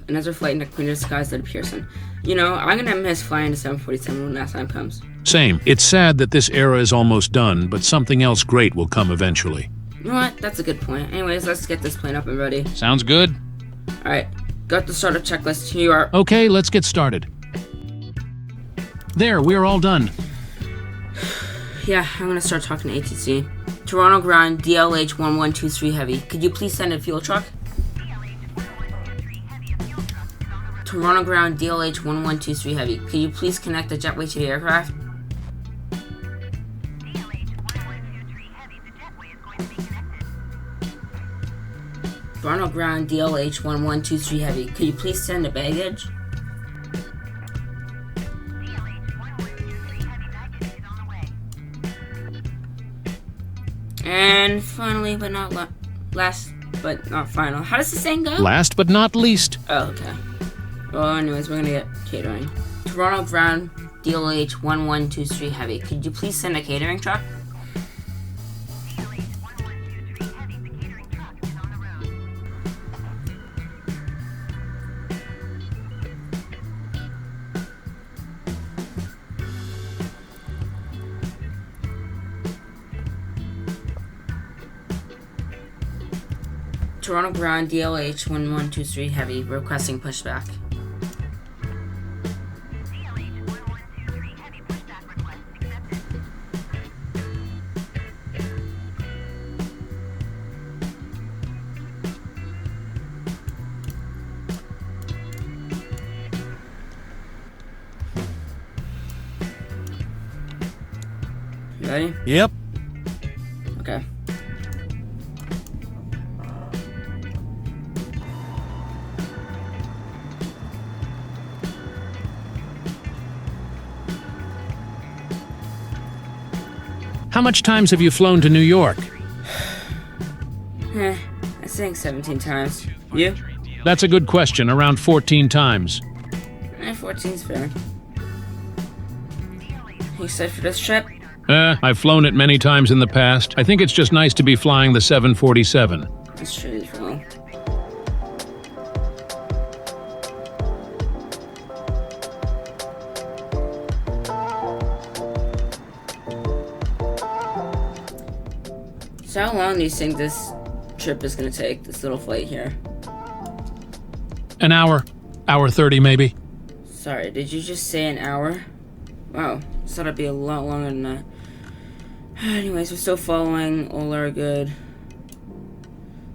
another flight into cleaner skies that Pearson. You know, I'm gonna miss flying to 747 when that time comes. Same. It's sad that this era is almost done, but something else great will come eventually. You know what? That's a good point. Anyways, let's get this plane up and ready. Sounds good. Alright, got the startup checklist. Here you are. Okay, let's get started. There, we're all done. Yeah, I'm gonna start talking to ATC. Toronto ground, DLH 1123 heavy. Could you please send a fuel truck? Toronto ground, DLH 1123 heavy. Could you please connect the jetway to the aircraft? Toronto ground, DLH 1123 heavy. Could you please send the baggage? And finally, but not last, but not final. How does the saying go? Last but not least. Oh, okay. Well, anyways, we're gonna get catering. Toronto ground, DLH 1123 heavy. Could you please send a catering truck? Toronto ground, DLH 1123 heavy, requesting pushback. You ready? Yep. Okay. How much times have you flown to New York? I think 17 times. You? That's a good question. Around 14 times. 14's fair. You excited for this trip? I've flown it many times in the past. I think it's just nice to be flying the 747. That's true as well. So how long do you think this trip is going to take, this little flight here? An hour. Hour 30 maybe. Sorry, did you just say an hour? Wow, I thought it'd be a lot longer than that. Anyways, we're still following all our good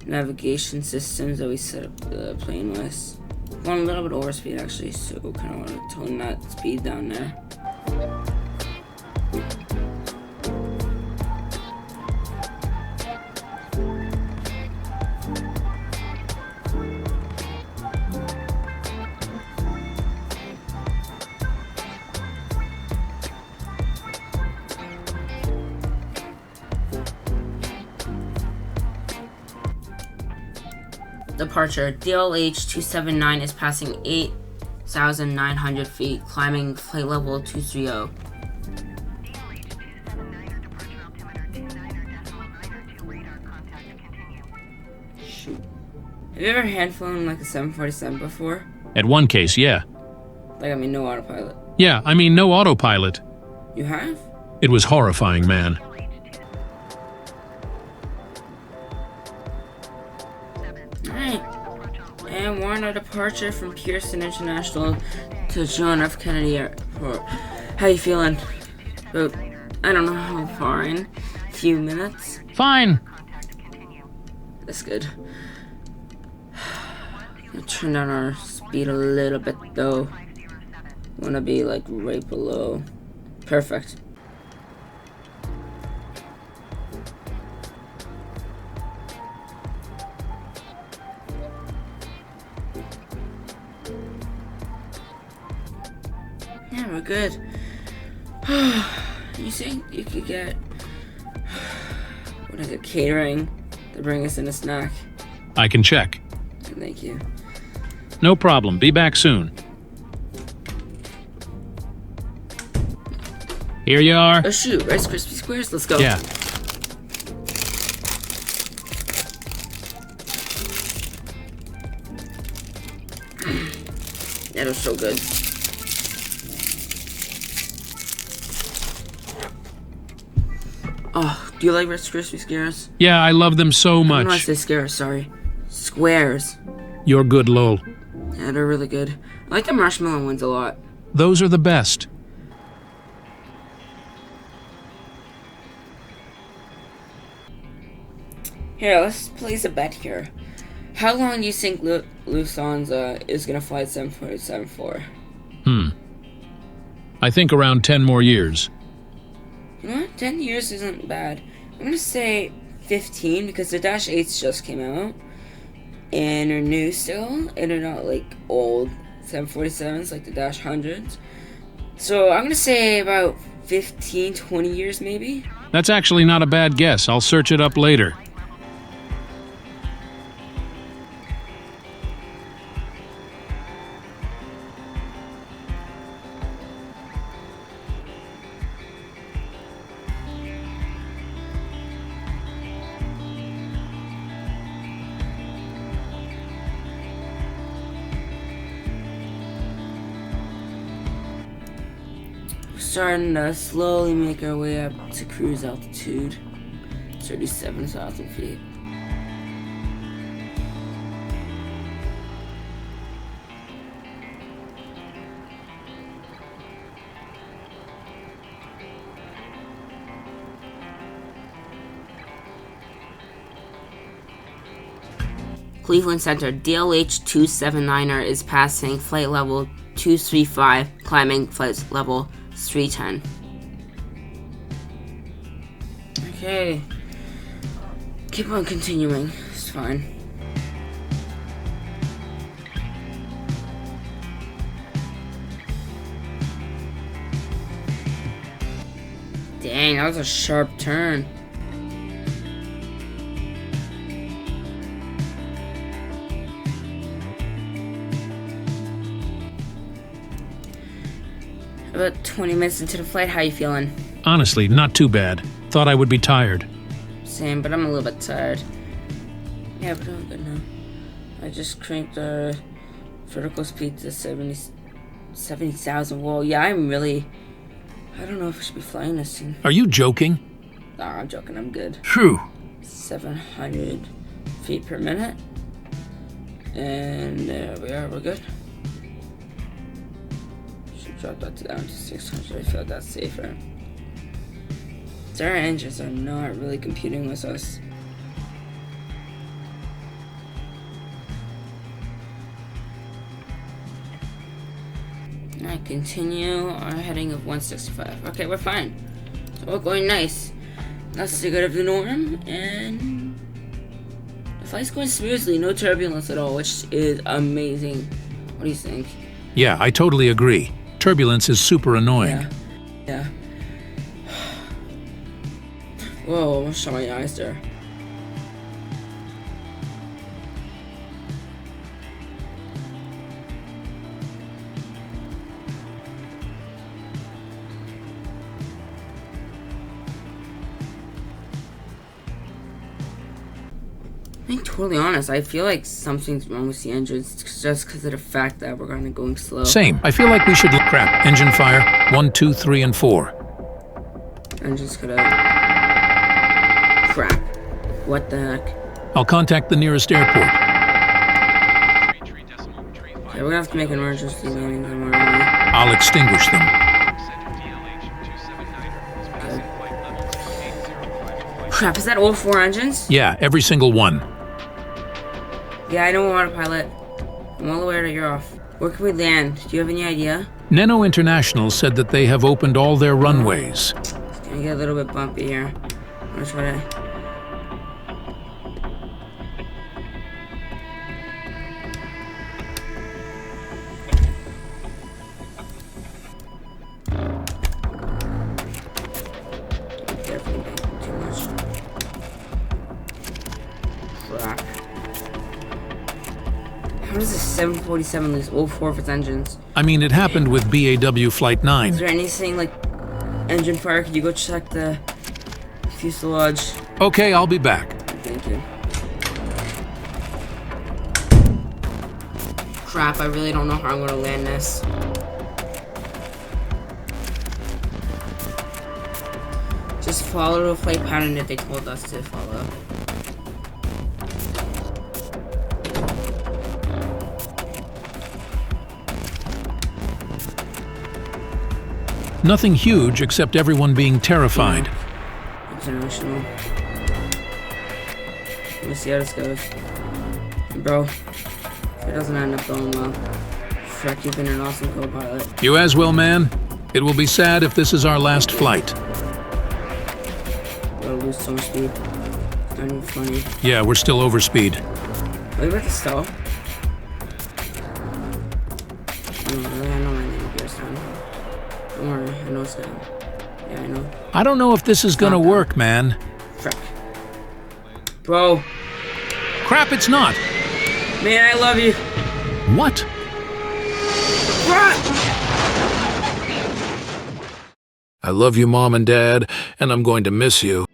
navigation systems that we set up the plane with. Going a little bit over speed actually, so kind of want to tone that speed down there. Departure. DLH 279 is passing 8,900 feet, climbing flight level 230. Shoot. Have you ever hand flown like a 747 before? At one case, yeah. Like, I mean, no autopilot. Yeah, I mean, no autopilot. You have? It was horrifying, man. Alright. And we're on a departure from Pearson International to John F. Kennedy Airport. How you feeling? About, I don't know how far in. A few minutes? Fine. That's good. I'll turn down our speed a little bit though. Wanna be like right below. Perfect. Yeah, we're good. You think you could get, what is it, catering to bring us in a snack? I can check. Thank you. No problem. Be back soon. Here you are. Oh shoot, Rice Krispie Squares, let's go. Yeah. Yeah, they're so good. Oh, do you like Rice Krispie squares? Yeah, I love them so I don't want to much. say squares, sorry. Squares. You're good, lol. Yeah, they're really good. I like the marshmallow ones a lot. Those are the best. Here, let's place a bet here. How long do you think Lufthansa is gonna fly at 747 for? I think around 10 more years. You know what? 10 years isn't bad. I'm gonna say 15 because the Dash 8s just came out. And they're new still. And they're not like old 747s like the Dash 100s. So I'm gonna say about 15, 20 years maybe. That's actually not a bad guess. I'll search it up later. Starting to slowly make our way up to cruise altitude. 37,000 feet. Cleveland Center, DLH 279er is passing flight level 235, climbing flight level 310. Okay. Keep on continuing. It's fine. Dang, that was a sharp turn. About 20 minutes into the flight, how you feeling? Honestly, not too bad. Thought I would be tired. Same, but I'm a little bit tired. Yeah, but I'm good now. I just cranked the vertical speed to 70,000. Whoa, yeah, I'm really... I don't know if I should be flying this thing. Are you joking? Nah, I'm joking, I'm good. Phew. 700 feet per minute. And there we are, we're good. Drop that down to 600. I feel that's safer. Our engines are not really competing with us. I continue our heading of 165. Okay, we're fine. So we're going nice. That's the good of the norm, and the flight's going smoothly, no turbulence at all, which is amazing. What do you think? Yeah, I totally agree. Turbulence is super annoying. Yeah. Whoa, almost shot my eyes there. Being totally honest, I feel like something's wrong with the engines just because of the fact that we're kind of going slow. Same. I feel like we should... Crap. Engine fire. 1, 2, 3, and 4. Engines could have... Crap. What the heck? I'll contact the nearest airport. Yeah, we're gonna have to make an emergency landing somewhere. I'll extinguish them. Okay. Crap, is that all 4 engines? Yeah, every single one. Yeah, I don't want to pilot. I'm well aware that you're off. Where can we land? Do you have any idea? Neno International said that they have opened all their runways. It's gonna get a little bit bumpy here. I'm gonna try to... Be careful, don't make too much. Crap. How does this 747 lose all 4 of its engines? I mean, it happened with BAW Flight 9. Is there anything like engine fire? Could you go check the fuselage? Okay, I'll be back. Thank you. Crap, I really don't know how I'm gonna land this. Just follow the flight pattern that they told us to follow. Nothing huge except everyone being terrified. International. Let's see how this goes. Bro, if it doesn't end up going well, Shrek, you've been an awesome co-pilot. You as well, man. It will be sad if this is our last flight. We'll lose so much speed. Not even funny. Yeah, we're still over speed. Are we about to stall? I know my name appears down. Don't worry, I know it's down. Yeah, I know. I don't know if this is gonna work, man. Shrek. Bro. Crap, it's not. Man, I love you. What? I love you, Mom and Dad, and I'm going to miss you.